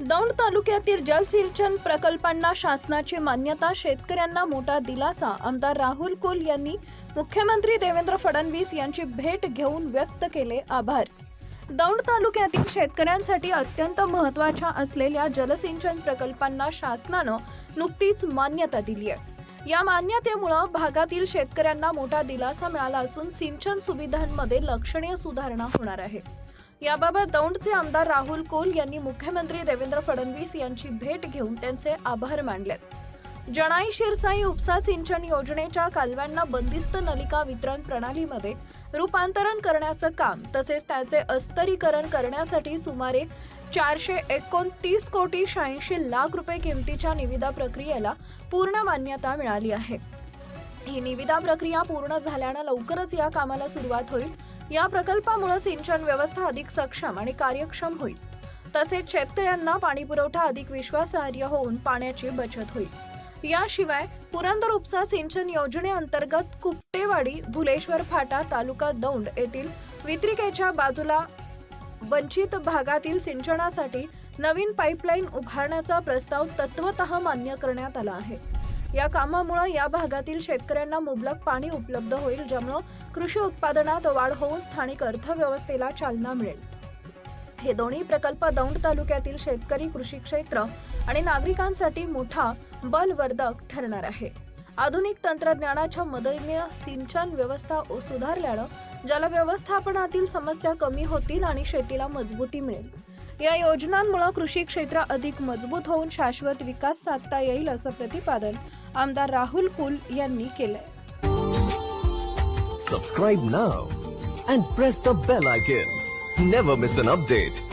दौंड तालुक्यातील जलसिंचन प्रकल्पांना शासनाची मान्यता, शेतकऱ्यांना मोठा दिलासा. आमदार राहुल कुल यांनी मुख्यमंत्री देवेंद्र फडणवीस यांची भेट घेऊन व्यक्त केले आभार. दौंड तालुक्यातील शेतकऱ्यांसाठी अत्यंत महत्त्वाच्या असलेल्या जलसिंचन प्रकल्पांना शासनानं नुकतीच मान्यता दिली आहे. या मान्यतेमुळे भागातील शेतकऱ्यांना मोठा दिलासा मिळाला असून सिंचन सुविधांमध्ये लक्षणीय सुधारणा होणार आहे. याबाबत दौंडचे आमदार राहुल कोल यांनी मुख्यमंत्री देवेंद्र फडणवीस यांची भेट घेऊन त्यांचे आभार मानले. जणाई शिरसाई उपसा सिंचन योजनेच्या कालव्यांना बंदिस्त नलिका वितरण प्रणालीमध्ये रूपांतरण करण्याचं काम तसेच त्याचे अस्तरीकरण करण्यासाठी सुमारे 429 कोटी 86 लाख रुपये किमतीच्या निविदा प्रक्रियेला पूर्ण मान्यता मिळाली आहे. ही निविदा प्रक्रिया पूर्ण झाल्यानं लवकरच या कामाला सुरुवात होईल. या प्रकल्पामुळे सिंचन व्यवस्था अधिक सक्षम आणि कार्यक्षम होईल. तसेच शेतकऱ्यांना पाणीपुरवठा अधिक विश्वासार्ह होऊन पाण्याची बचत होईल. याशिवाय पुरंदर उपसा सिंचन योजनेअंतर्गत कुपटेवाडी भुलेश्वर फाटा तालुका दौंड येथील वितरिकेच्या बाजूला वंचित भागातील सिंचनासाठी नवीन पाईपलाईन उभारण्याचा प्रस्ताव तत्वतः मान्य करण्यात आला आहे. या कामामुळे या भागातील शेतकऱ्यांना मुबलक पाणी उपलब्ध होईल, ज्यामुळे कृषी उत्पादनात वाढ होऊन स्थानिक अर्थव्यवस्थेला चालना मिळेल. हे दोन्ही प्रकल्प दौंड तालुक्यातील शेतकरी, कृषी क्षेत्र आणि नागरिकांसाठी मोठा बलवर्धक ठरणार आहे. आधुनिक तंत्रज्ञानाच्या मदतीने सिंचन व्यवस्था सुधारल्यानं जलव्यवस्थापनातील समस्या कमी होतील आणि शेतीला मजबूती मिळेल. या योजनांमुळे कृषी क्षेत्र अधिक मजबूत होऊन शाश्वत विकास साधता येईल असं प्रतिपादन आमदार राहुल कुल यांनी केलंय. Subscribe now and press the bell icon. Never miss an update.